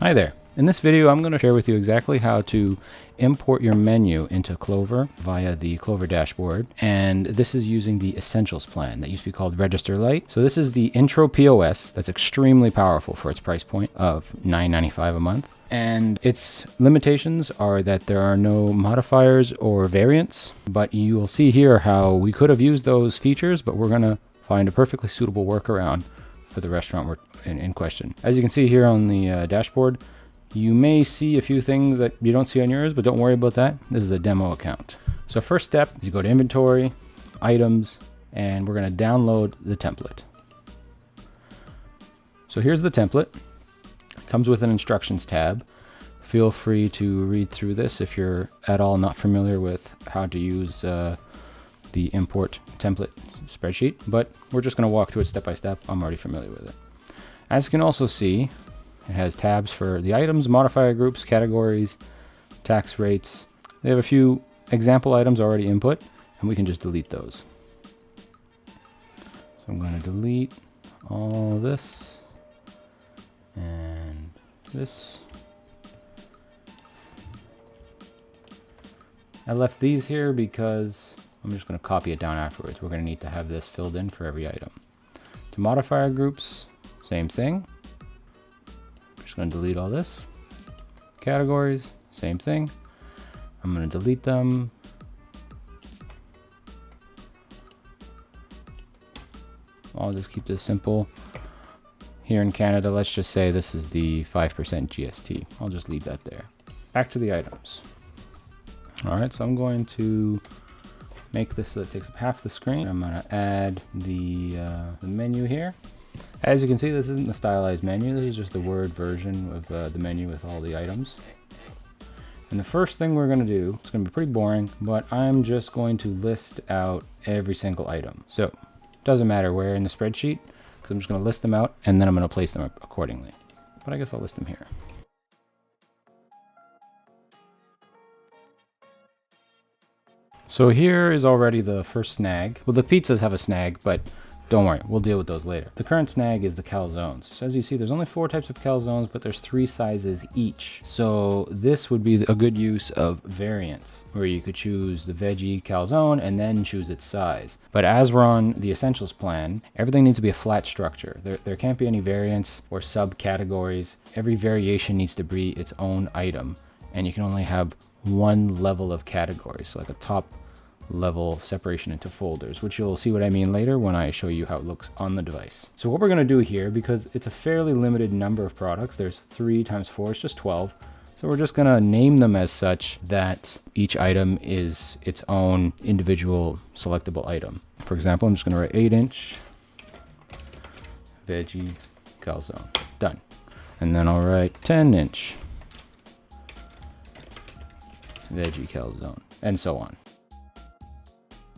Hi there. In this video, I'm going to share with you exactly how to import your menu into Clover via the Clover dashboard. And this is using the Essentials plan that used to be called Register Lite. So this is the intro POS that's extremely powerful for its price point of $9.95 a month. And its limitations are that there are no modifiers or variants, but you will see here how we could have used those features, but we're going to find a perfectly suitable workaround for the restaurant in question. As you can see here on the dashboard, you may see a few things that you don't see on yours, but don't worry about that. This is a demo account. So first step is you go to inventory, items, and we're going to download the template. So here's the template. It comes with an instructions tab. Feel free to read through this if you're at all not familiar with how to use the import template spreadsheet, but we're just going to walk through it step by step. I'm already familiar with it. As you can also see, it has tabs for the items, modifier groups, categories, tax rates. They have a few example items already input, and we can just delete those. So I'm going to delete all this and this. I left these here because I'm just going to copy it down afterwards. We're going to need to have this filled in for every item. To modifier groups, same thing. I'm just going to delete all this. Categories, same thing. I'm going to delete them. I'll just keep this simple. Here in Canada, let's just say this is the 5% GST. I'll just leave that there. Back to the items. All right, so I'm going to make this so it takes up half the screen. I'm going to add the menu here. As you can see, this isn't the stylized menu. This is just the Word version of the menu with all the items. And the first thing we're going to do, it's going to be pretty boring, but I'm just going to list out every single item. So it doesn't matter where in the spreadsheet, because I'm just going to list them out and then I'm going to place them accordingly. But I guess I'll list them here. So here is already the first snag. Well, the pizzas have a snag, but don't worry, we'll deal with those later. The current snag is the calzones. So as you see, there's only 4 types of calzones, but there's 3 sizes each. So this would be a good use of variants, where you could choose the veggie calzone and then choose its size. But as we're on the Essentials plan, everything needs to be a flat structure. There can't be any variants or subcategories. Every variation needs to be its own item, and you can only have one level of category, so like a top level separation into folders, which you'll see what I mean later when I show you how it looks on the device. So what we're going to do here, because it's a fairly limited number of products, there's 3 times 4, it's just 12. So we're just going to name them as such that each item is its own individual selectable item. For example, I'm just going to write 8-inch veggie calzone. Done. And then I'll write 10-inch veggie calzone, and so on.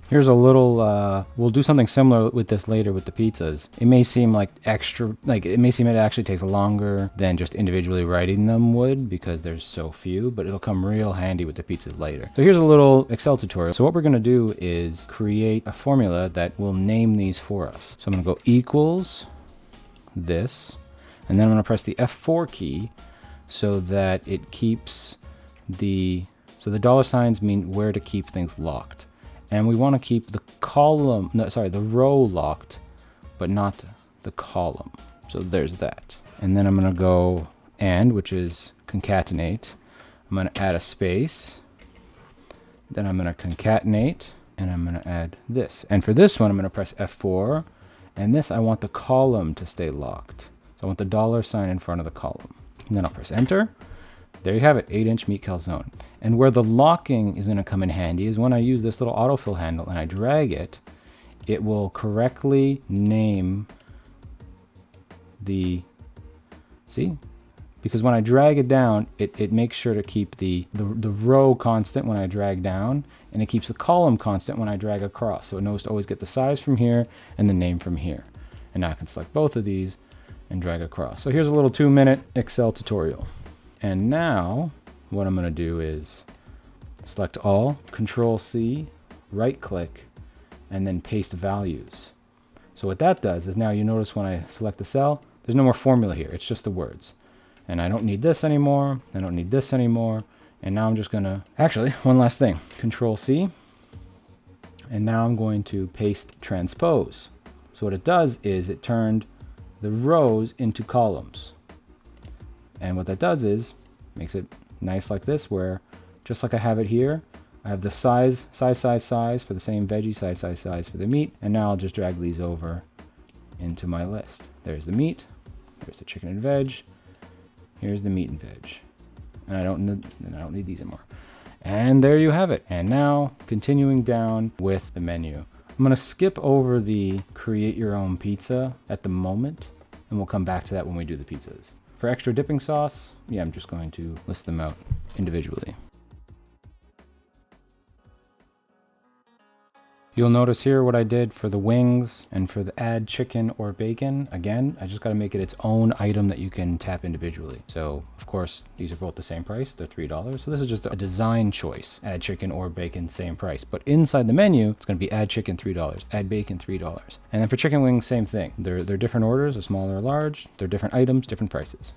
Here's a little, we'll do something similar with this later with the pizzas. It may seem like it may seem it actually takes longer than just individually writing them would because there's so few, but it'll come real handy with the pizzas later. So here's a little Excel tutorial. So what we're gonna do is create a formula that will name these for us. So I'm gonna go equals this, and then I'm gonna press the F4 key so that it keeps so the dollar signs mean where to keep things locked. And we want to keep the the row locked, but not the column. So there's that. And then I'm going to go AND, which is concatenate. I'm going to add a space. Then I'm going to concatenate, and I'm going to add this. And for this one, I'm going to press F4. And this, I want the column to stay locked. So I want the dollar sign in front of the column. And then I'll press Enter. There you have it, 8-inch meat calzone. And where the locking is going to come in handy is when I use this little autofill handle and I drag it, it will correctly name see? Because when I drag it down, it makes sure to keep the row constant when I drag down, and it keeps the column constant when I drag across. So it knows to always get the size from here and the name from here. And now I can select both of these and drag across. So here's a little 2-minute Excel tutorial. And now what I'm going to do is select all, Control C, right click, and then paste values. So what that does is now you notice when I select the cell, there's no more formula here. It's just the words. And I don't need this anymore. I don't need this anymore. And now I'm just gonna, actually, one last thing. Control C. And now I'm going to paste transpose. So what it does is it turned the rows into columns. And what that does is makes it nice like this, where just like I have it here, I have the size for the same veggie, size for the meat. And now I'll just drag these over into my list. There's the meat, there's the chicken and veg, here's the meat and veg. And I don't need these anymore. And there you have it. And now continuing down with the menu. I'm gonna skip over the create your own pizza at the moment, and we'll come back to that when we do the pizzas. For extra dipping sauce, yeah, I'm just going to list them out individually. You'll notice here what I did for the wings and for the add chicken or bacon. Again, I just got to make it its own item that you can tap individually. So of course, these are both the same price. They're $3. So this is just a design choice. Add chicken or bacon, same price. But inside the menu, it's going to be add chicken, $3. Add bacon, $3. And then for chicken wings, same thing. They're different orders, a small or a large. They're different items, different prices.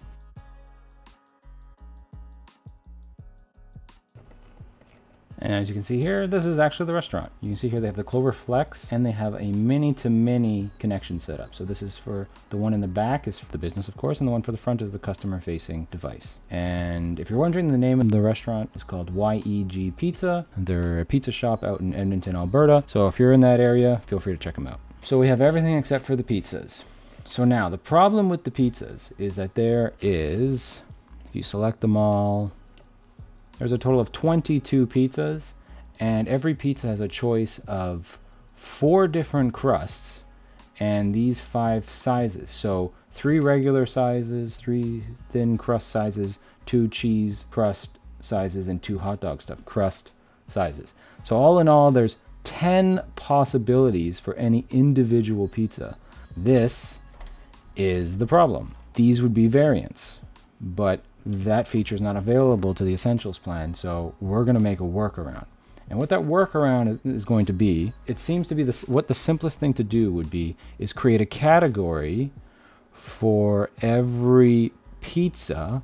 And as you can see here, this is actually the restaurant. You can see here they have the Clover Flex and they have a mini-to-mini connection set up. So this is for the one in the back is for the business, of course, and the one for the front is the customer-facing device. And if you're wondering, the name of the restaurant is called YEG Pizza. They're a pizza shop out in Edmonton, Alberta. So if you're in that area, feel free to check them out. So we have everything except for the pizzas. So now the problem with the pizzas is that there is, if you select them all, there's a total of 22 pizzas, and every pizza has a choice of 4 different crusts and these 5 sizes. So 3 regular sizes, 3 thin crust sizes, 2 cheese crust sizes, and 2 hot dog stuffed crust sizes. So all in all, there's 10 possibilities for any individual pizza. This is the problem. These would be variants, but that feature is not available to the Essentials plan, so we're going to make a workaround. And what that workaround is going to be, it seems to be what the simplest thing to do would be is create a category for every pizza,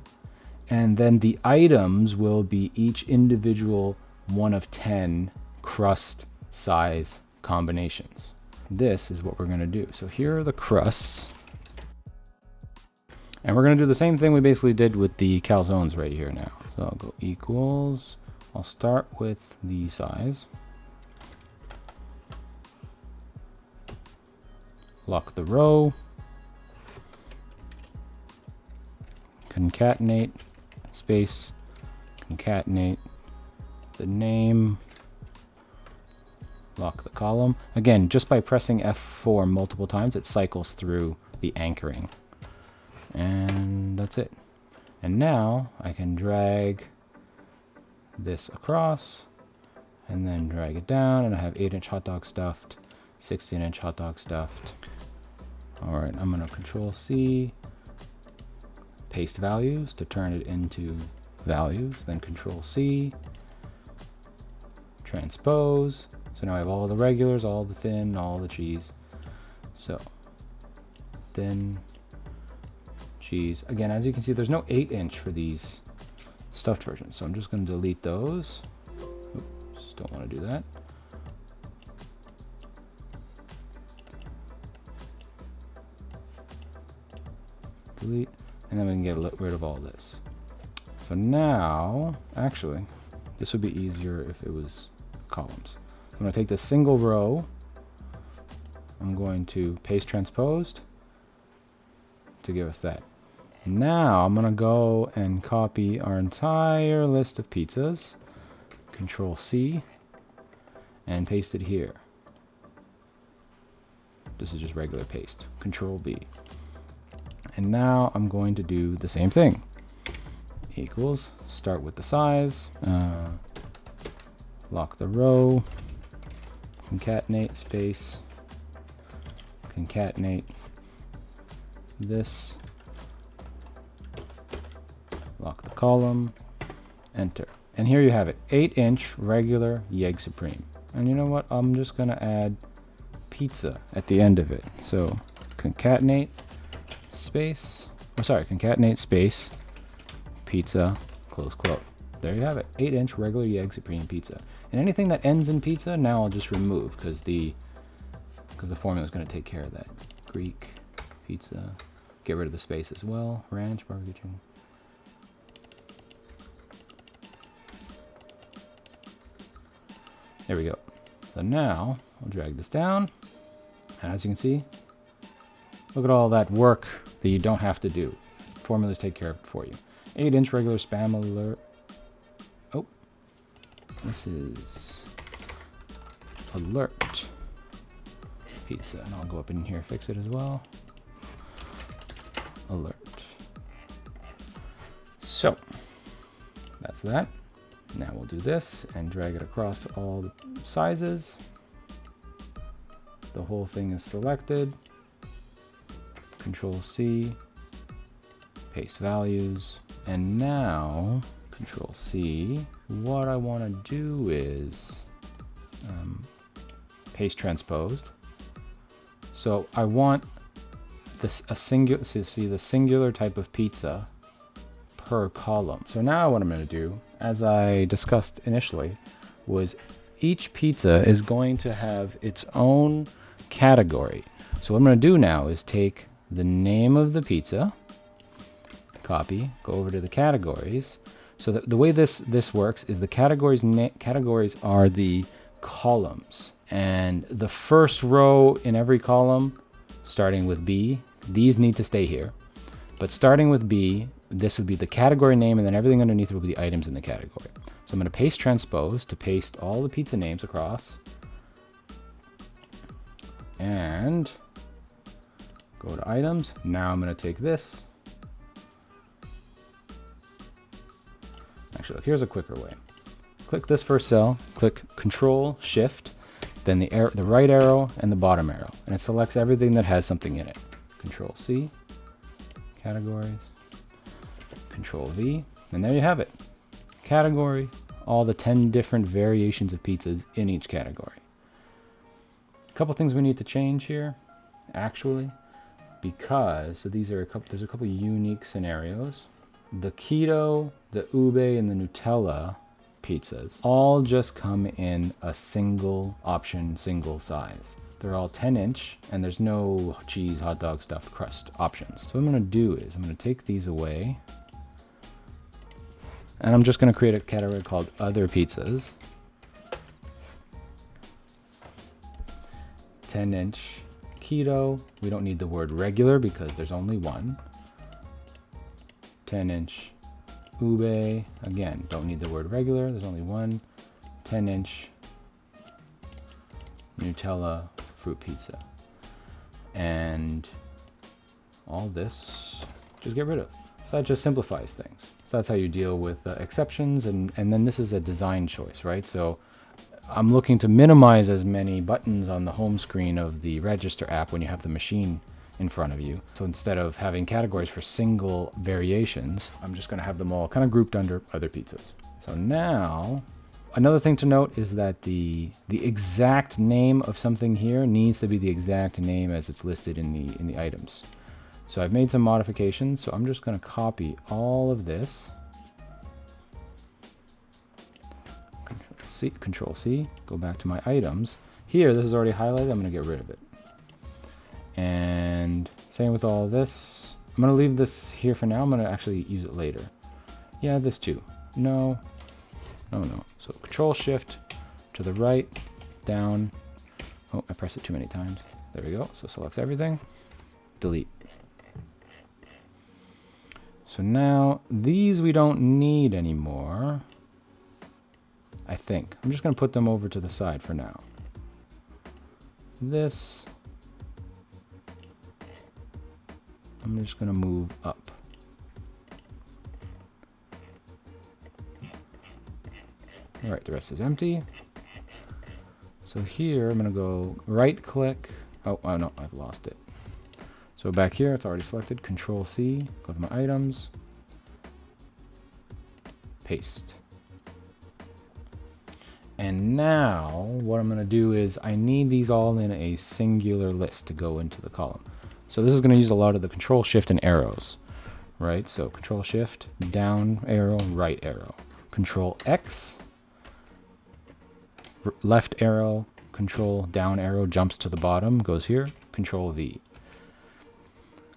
and then the items will be each individual one of 10 crust size combinations. This is what we're going to do. So here are the crusts. And we're going to do the same thing we basically did with the calzones right here now. So I'll go equals. I'll start with the size. Lock the row. Concatenate, space, concatenate the name. Lock the column. Again, just by pressing F4 multiple times, it cycles through the anchoring. And that's it. And now I can drag this across and then drag it down, and I have 8-inch hot dog stuffed, 16-inch hot dog stuffed. All right, I'm gonna Control C, paste values to turn it into values, then Control C, transpose. So now I have all the regulars, all the thin, all the cheese. So thin, cheese. Again, as you can see, there's no 8-inch for these stuffed versions, so I'm just going to delete those. Oops, don't want to do that. Delete, and then we can get rid of all this. So now, actually, this would be easier if it was columns. I'm going to take this single row. I'm going to paste transposed to give us that. Now I'm gonna go and copy our entire list of pizzas, Control C, and paste it here. This is just regular paste, Control V. And now I'm going to do the same thing. Equals, start with the size, lock the row, concatenate, space, concatenate this, lock the column, enter. And here you have it, 8-inch regular YEG Supreme. And you know what? I'm just gonna add pizza at the end of it. So concatenate space, concatenate space, Pizza, close quote. There you have it, 8-inch regular YEG Supreme Pizza. And anything that ends in pizza, now I'll just remove because the formula is going to take care of that. Greek pizza, get rid of the space as well. Ranch, barbecue chicken. There we go. So now I'll drag this down, and as you can see, look at all that work that you don't have to do. Formulas take care of it for you. 8-inch regular spam alert. Oh, this is alert pizza, and I'll go up in here, fix it as well. Alert. So that's that. Now we'll do this and drag it across to all the sizes. The whole thing is selected. Control C, paste values, and now Control C. What I want to do is paste transposed. So I want this the singular type of pizza per column. So now what I'm going to do, as I discussed initially, was each pizza is going to have its own category. So what I'm going to do now is take the name of the pizza, copy, go over to the categories. So the way this works is the categories are the columns, and the first row in every column, starting with B, these need to stay here. But starting with B, this would be the category name, and then everything underneath will be the items in the category. So I'm going to paste transpose to paste all the pizza names across. And go to items. Now I'm going to take this. Actually, look, here's a quicker way. Click this first cell, click Control Shift, then the right arrow and the bottom arrow, and it selects everything that has something in it. Control C, categories, Control V, and there you have it. Category, all the 10 different variations of pizzas in each category. A couple things we need to change here, actually, because so there's a couple unique scenarios. The keto, the ube, and the Nutella pizzas all just come in a single option, single size. They're all 10-inch, and there's no cheese, hot dog, stuffed crust options. So what I'm going to do is I'm going to take these away, and I'm just going to create a category called Other Pizzas. 10-inch keto. We don't need the word regular because there's only one. 10-inch ube. Again, don't need the word regular. There's only one. 10-inch Nutella fruit pizza. And all this, just get rid of. So that just simplifies things. So that's how you deal with exceptions, and then this is a design choice, right? So I'm looking to minimize as many buttons on the home screen of the Register app when you have the machine in front of you. So instead of having categories for single variations, I'm just gonna have them all kind of grouped under Other Pizzas. So now, another thing to note is that the exact name of something here needs to be the exact name as it's listed in the items. So I've made some modifications, so I'm just going to copy all of this. Control C, go back to my items. Here, this is already highlighted, I'm going to get rid of it. And same with all of this. I'm going to leave this here for now, I'm going to actually use it later. Yeah, this too. No. So Control Shift to the right, down. Oh, I pressed it too many times. There we go. So selects everything. Delete. So now these we don't need anymore. I think. I'm just going to put them over to the side for now. This, I'm just going to move up. All right, the rest is empty. So here I'm going to go right click. Oh no, I've lost it. So back here, it's already selected. Control C, go to my items, paste. And now what I'm going to do is I need these all in a singular list to go into the column. So this is going to use a lot of the Control Shift and arrows, right? So Control Shift, down arrow, right arrow. Control X, left arrow, Control down arrow jumps to the bottom, goes here, Control V.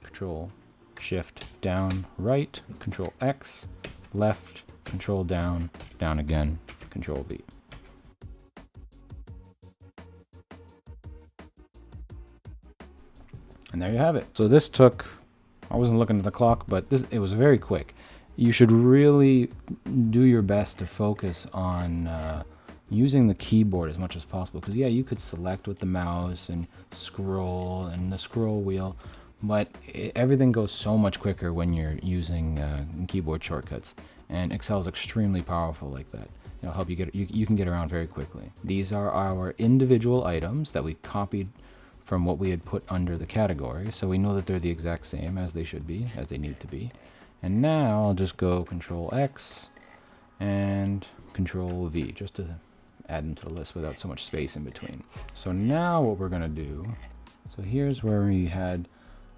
Control Shift down right, Control X, left, Control down, down again, Control V. And there you have it. So this took, I wasn't looking at the clock, but it was very quick. You should really do your best to focus on using the keyboard as much as possible. Because yeah, you could select with the mouse and scroll and the scroll wheel, but everything goes so much quicker when you're using keyboard shortcuts. And Excel is extremely powerful like that. It'll help you get, you can get around very quickly. These are our individual items that we copied from what we had put under the category, so we know that they're the exact same as they should be, as they need to be. And now I'll just go Control X and Control V, just to add them to the list without so much space in between. So now what we're gonna do, so here's where we had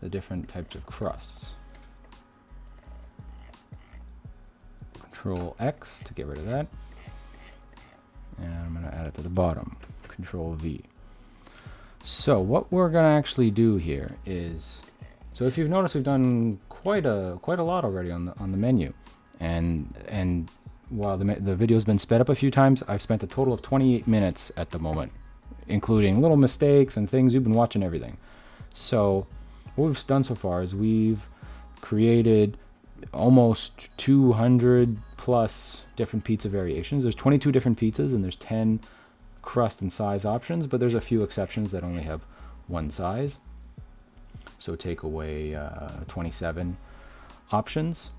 the different types of crusts. Control X to get rid of that. And I'm gonna add it to the bottom, Control V. So what we're gonna actually do here is, so if you've noticed, we've done quite a lot already on the menu, and while the video's been sped up a few times, I've spent a total of 28 minutes at the moment, including little mistakes and things. You've been watching everything. So what we've done so far is we've created almost 200 plus different pizza variations. There's 22 different pizzas and there's 10 crust and size options, but there's a few exceptions that only have one size. So take away 27 options,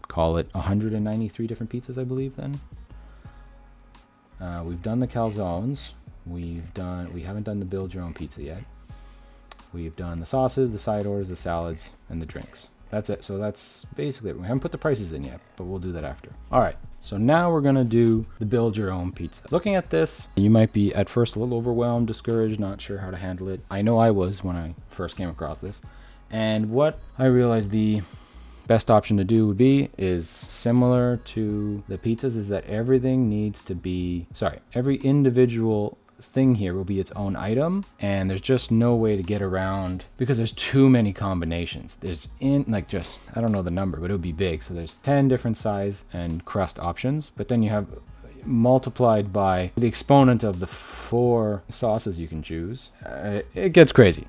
call it 193 different pizzas, I believe. Then we've done the calzones, we haven't done the build your own pizza yet. We've done the sauces, the side orders, the salads, and the drinks. That's it. So that's basically it. We haven't put the prices in yet, but we'll do that after. All right. So now we're going to do the build your own pizza. Looking at this, you might be at first a little overwhelmed, discouraged, not sure how to handle it. I know I was when I first came across this. And what I realized the best option to do would be is similar to the pizzas, is that everything needs to be, every individual thing here will be its own item, and there's just no way to get around because there's too many combinations. There's I don't know the number, but it would be big. So there's 10 different size and crust options, but then you have multiplied by the exponent of the 4 sauces you can choose. It gets crazy.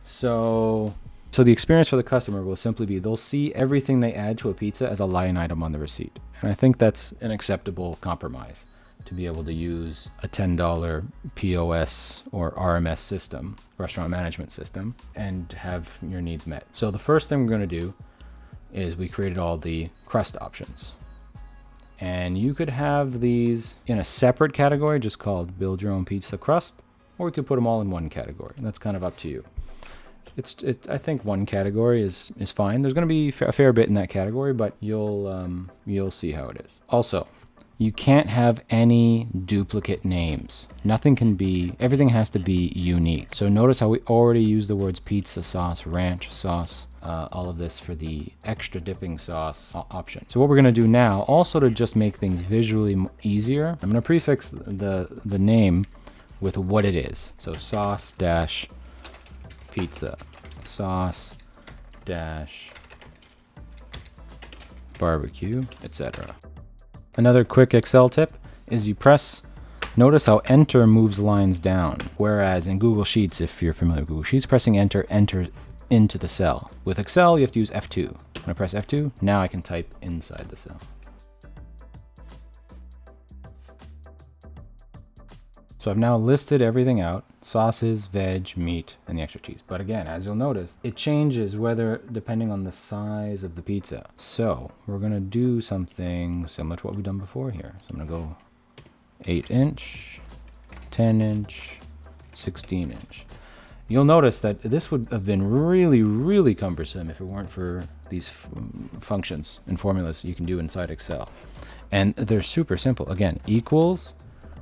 So the experience for the customer will simply be they'll see everything they add to a pizza as a line item on the receipt. And I think that's an acceptable compromise, to be able to use a $10 POS or RMS system, restaurant management system, and have your needs met. So the first thing we're going to do is we created all the crust options. And you could have these in a separate category just called Build Your Own Pizza Crust, or we could put them all in one category. That's kind of up to you. I think one category is fine. There's going to be a fair bit in that category, but you'll see how it is. Also, you can't have any duplicate names. Everything has to be unique. So notice how we already use the words pizza sauce, ranch sauce, all of this for the extra dipping sauce option. So what we're gonna do now, also to just make things visually easier, I'm gonna prefix the name with what it is. So sauce dash pizza, sauce dash barbecue, etc. Another quick Excel tip is notice how enter moves lines down. Whereas in Google Sheets, if you're familiar with Google Sheets, pressing enter enters into the cell. With Excel, you have to use F2. When I press F2, now I can type inside the cell. So I've now listed everything out: sauces, veg, meat, and the extra cheese. But again, as you'll notice, it changes depending on the size of the pizza. So we're gonna do something similar to what we've done before here. So I'm gonna go 8-inch, 10-inch, 16-inch. You'll notice that this would have been really, really cumbersome if it weren't for these functions and formulas you can do inside Excel. And they're super simple. Again, equals,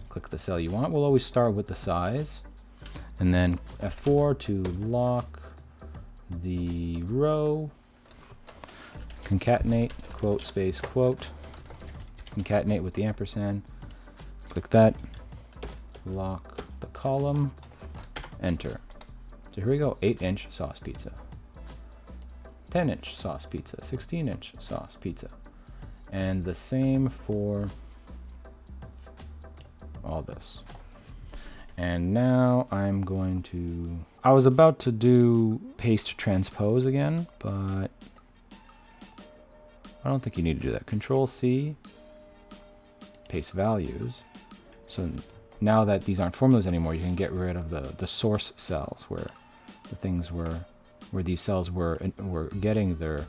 click the cell you want. We'll always start with the size, and then F4 to lock the row, concatenate, quote, space, quote, concatenate with the ampersand, click that, lock the column, enter. So here we go, 8-inch sauce pizza, 10-inch sauce pizza, 16-inch sauce pizza, and the same for all this. And now I'm going to, I was about to do paste transpose again, but I don't think you need to do that. Control C, paste values. So now that these aren't formulas anymore, you can get rid of the source cells where the things were, where these cells were getting their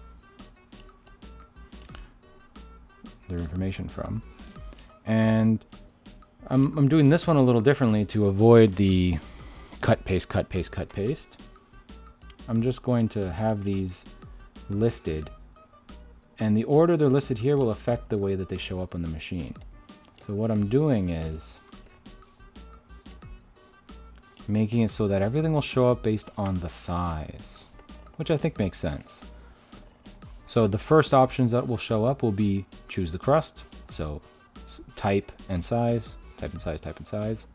information from. And I'm doing this one a little differently to avoid the cut, paste, cut, paste, cut, paste. I'm just going to have these listed, and the order they're listed here will affect the way that they show up on the machine. So what I'm doing is making it so that everything will show up based on the size, which I think makes sense. So the first options that will show up will be choose the crust, so type and size, type and size, type and size,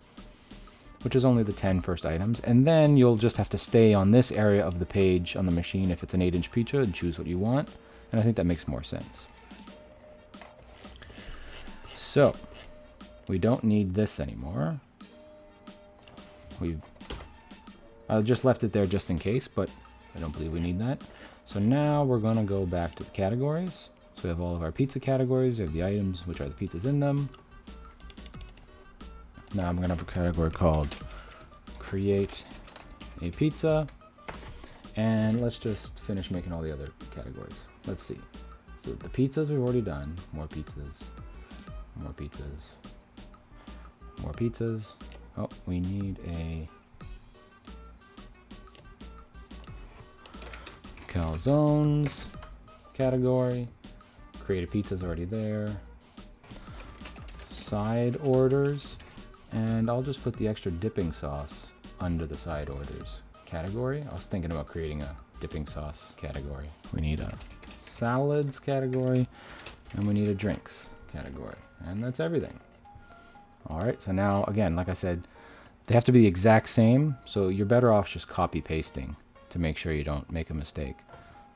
which is only the 10 first items. And then you'll just have to stay on this area of the page on the machine if it's an 8-inch pizza and choose what you want. And I think that makes more sense. So we don't need this anymore. I just left it there just in case, but I don't believe we need that. So now we're gonna go back to the categories. So we have all of our pizza categories, we have the items, which are the pizzas in them. Now I'm gonna have a category called create a pizza. And let's just finish making all the other categories. Let's see. So the pizzas we've already done, more pizzas, more pizzas, more pizzas. Oh, we need a calzones category. Create a pizza is already there. Side orders, and I'll just put the extra dipping sauce under the side orders category. I was thinking about creating a dipping sauce category. We need a salads category, and we need a drinks category, and that's everything. All right, so now again, like I said, they have to be the exact same, so you're better off just copy pasting to make sure you don't make a mistake.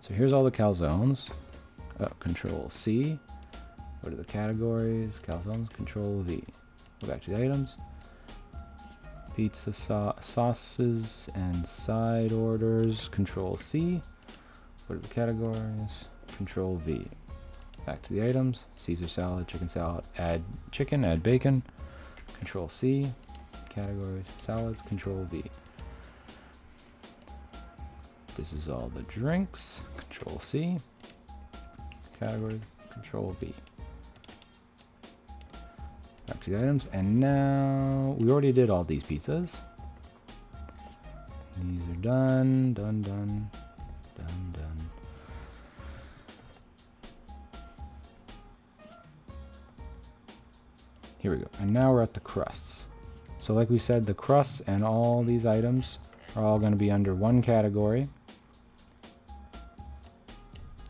So here's all the calzones. Control C, go to the categories, calzones, Control V. Go back to the items, pizza sauces and side orders, Control C, go to the categories, Control V. Back to the items, Caesar salad, add chicken, add bacon, Control C, categories, salads, Control V. This is all the drinks, Control C, categories, Control V. Back to the items, and now we already did all these pizzas. These are done, done, done, done, done. Here we go, and now we're at the crusts. So like we said, the crusts and all these items are all going to be under one category.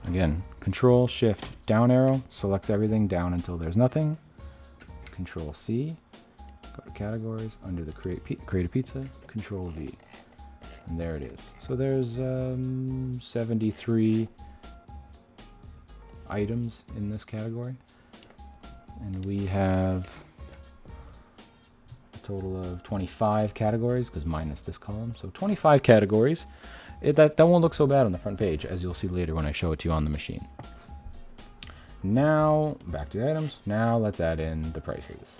Again, Control Shift down arrow selects everything down until there's nothing. Control C, go to categories, under the create a pizza, Control V, and there it is. So there's 73 items in this category, and we have a total of 25 categories, because minus this column, so 25 categories. That won't look so bad on the front page, as you'll see later when I show it to you on the machine. Now, back to the items. Now let's add in the prices.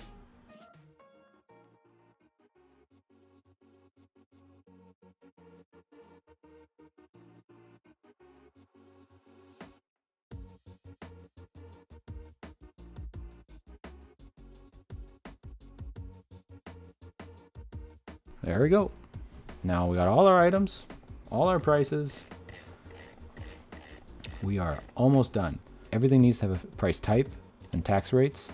There we go. Now we got all our items, all our prices. We are almost done. Everything needs to have a price type and tax rates,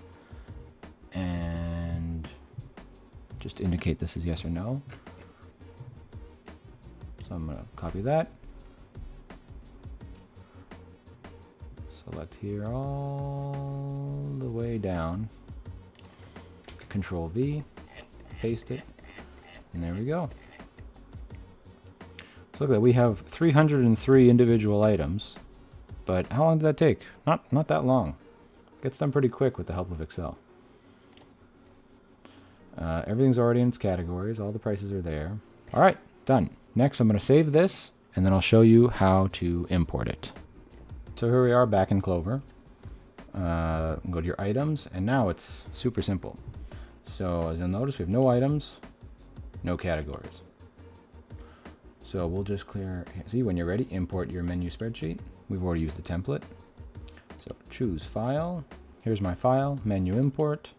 and just indicate this is yes or no. So I'm going to copy that. select here all the way down. Control V, paste it, and there we go. So look at that, we have 303 individual items, but how long did that take? Not that long. Gets done pretty quick with the help of Excel. Everything's already in its categories, all the prices are there. All right, done. Next, I'm going to save this, and then I'll show you how to import it. So here we are back in Clover. Go to your items, and now it's super simple. So as you'll notice, we have no items, no categories. So we'll just clear, see, when you're ready, import your menu spreadsheet. We've already used the template. So choose File. Here's my file, Menu Import.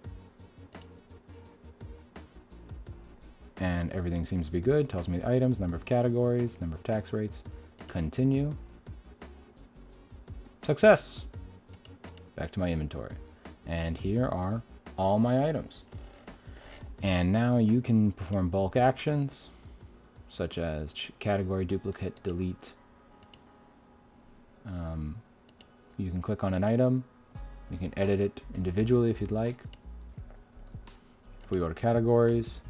And everything seems to be good. Tells me the items, number of categories, number of tax rates. Continue. Success! Back to my inventory. And here are all my items. And now you can perform bulk actions, such as category, duplicate, delete. You can click on an item. You can edit it individually if you'd like. If we go to categories,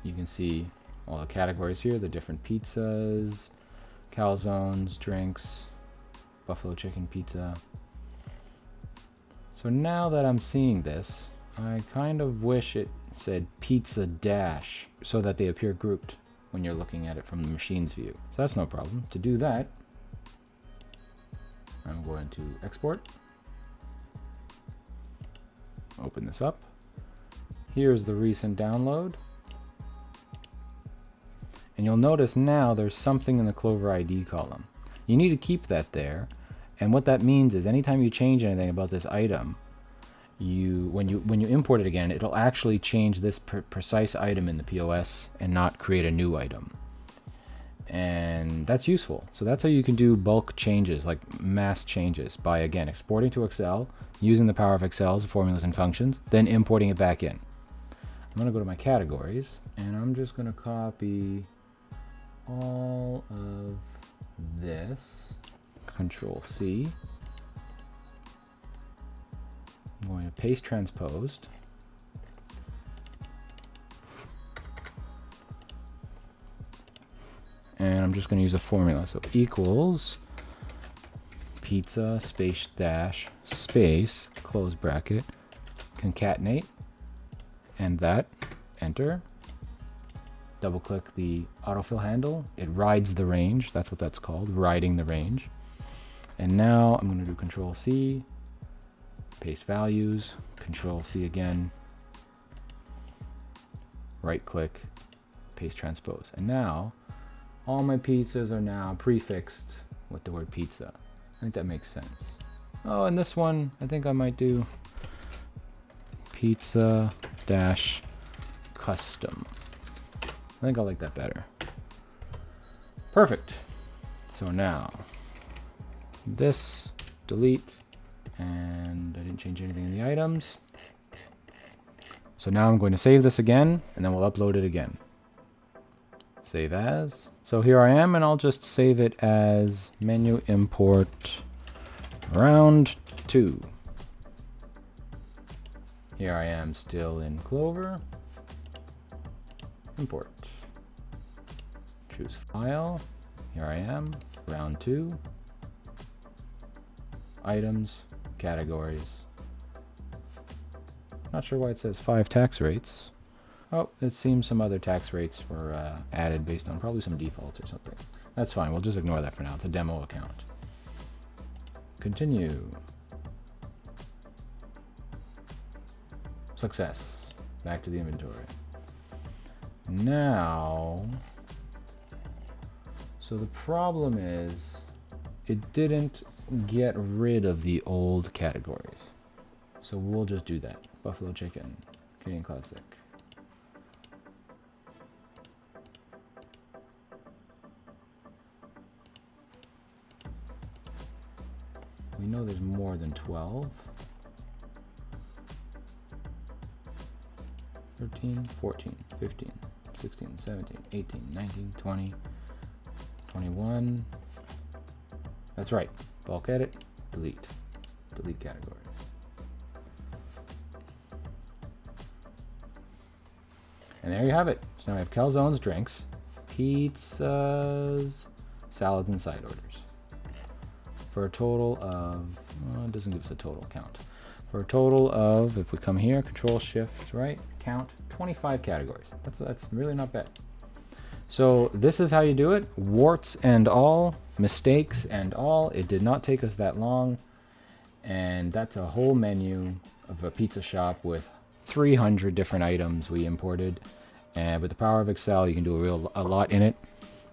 you can see all the categories here, the different pizzas, calzones, drinks, buffalo chicken pizza. So now that I'm seeing this, I kind of wish it said pizza dash so that they appear grouped when you're looking at it from the machine's view. So that's no problem. To do that, I'm going to export. Open this up. Here's the recent download. And you'll notice now there's something in the Clover ID column. You need to keep that there. And what that means is anytime you change anything about this item, when you import it again, it'll actually change this precise item in the POS and not create a new item. And that's useful. So that's how you can do bulk changes, like mass changes, by again exporting to Excel, using the power of Excel's formulas and functions, then importing it back in. I'm going to go to my categories, and I'm just going to copy all of this. Control C. I'm going to paste transposed. And I'm just going to use a formula. So equals pizza space dash space close bracket concatenate, and that, enter. Double click the autofill handle. It rides the range. That's what that's called, riding the range. And now I'm going to do Control C, paste values, Control C again, right click, paste transpose. And now all my pizzas are now prefixed with the word pizza. I think that makes sense. Oh, and this one, I think I might do pizza dash custom. I think I like that better. Perfect. So now this, delete, and I didn't change anything in the items. So now I'm going to save this again, and then we'll upload it again. Save as. So here I am, and I'll just save it as menu import round 2. Here I am still in Clover. Import. Choose file. Here I am, round 2. Items, categories. Not sure why it says 5 tax rates. Oh, it seems some other tax rates were added based on probably some defaults or something. That's fine, we'll just ignore that for now. It's a demo account. Continue. Success. Back to the inventory. Now, so the problem is it didn't get rid of the old categories. So we'll just do that. Buffalo chicken, Canadian classic. We know there's more than 12. 13, 14, 15, 16, 17, 18, 19, 20, 21. That's right. Bulk edit, delete, delete categories. And there you have it. So now we have calzones, drinks, pizzas, salads, and side orders. For a total of, well, it doesn't give us a total count. For a total of, if we come here, Control Shift right, count 25 categories. That's really not bad. So this is how you do it, warts and all, mistakes and all. It did not take us that long, and that's a whole menu of a pizza shop with 300 different items we imported. And with the power of Excel, you can do a lot in it.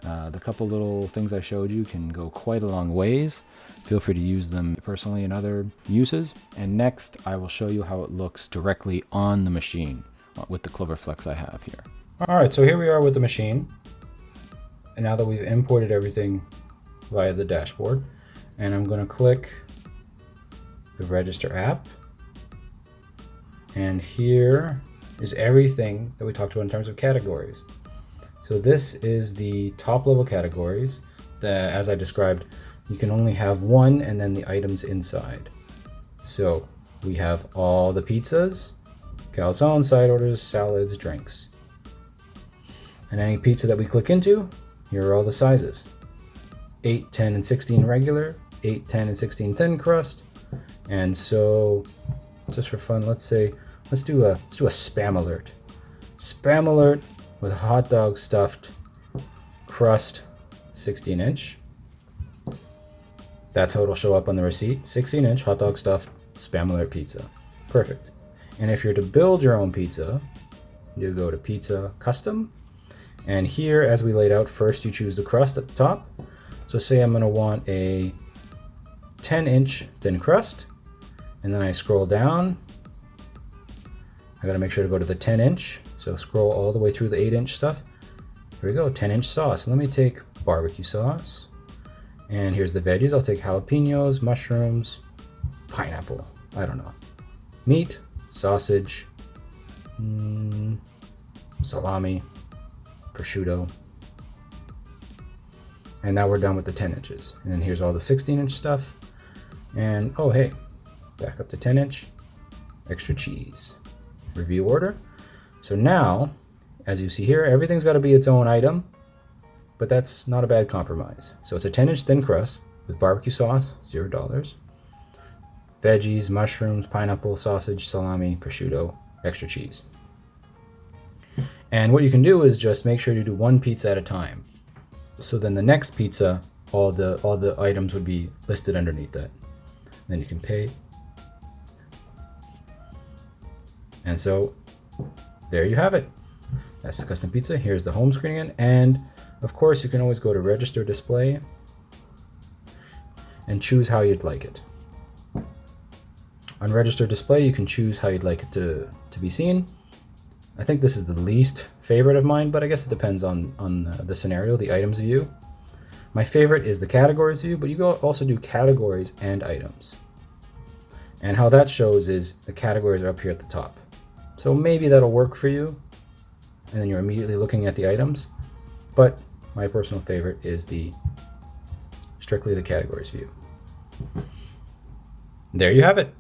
The couple little things I showed you can go quite a long ways. Feel free to use them personally in other uses. And next, I will show you how it looks directly on the machine with the Clover Flex I have here. All right, so here we are with the machine. And now that we've imported everything via the dashboard, and I'm going to click the Register app. And here is everything that we talked about in terms of categories. So this is the top level categories that, as I described, you can only have one and then the items inside. So we have all the pizzas, calzone, side orders, salads, drinks. And any pizza that we click into, here are all the sizes. 8, 10, and 16 regular, 8, 10, and 16 thin crust. And so, just for fun, let's do a spam alert. Spam alert with hot dog stuffed crust, 16-inch. That's how it'll show up on the receipt. 16-inch hot dog stuffed spam alert pizza. Perfect. And if you're to build your own pizza, you go to Pizza Custom. And here, as we laid out, first you choose the crust at the top. So say I'm gonna want a 10-inch thin crust, and then I scroll down. I gotta make sure to go to the 10-inch. So scroll all the way through the 8-inch stuff. Here we go, 10-inch sauce. Let me take barbecue sauce. And here's the veggies. I'll take jalapenos, mushrooms, pineapple. I don't know. Meat, sausage, salami, prosciutto. And now we're done with the 10 inches. And then here's all the 16-inch stuff. And oh hey, back up to 10-inch, extra cheese. Review order. So now, as you see here, everything's got to be its own item, but that's not a bad compromise. So it's a 10-inch thin crust with barbecue sauce, $0. Veggies, mushrooms, pineapple, sausage, salami, prosciutto, extra cheese. And what you can do is just make sure you do one pizza at a time. So then the next pizza, all the items would be listed underneath that. Then you can pay. And so there you have it. That's the custom pizza. Here's the home screen again. And of course, you can always go to Register Display and choose how you'd like it. On Register Display, you can choose how you'd like it to be seen. I think this is the least favorite of mine, but I guess it depends on the scenario, the items view. My favorite is the categories view, but you can also do categories and items. And how that shows is the categories are up here at the top. So maybe that'll work for you, and then you're immediately looking at the items. But my personal favorite is strictly the categories view. There you have it.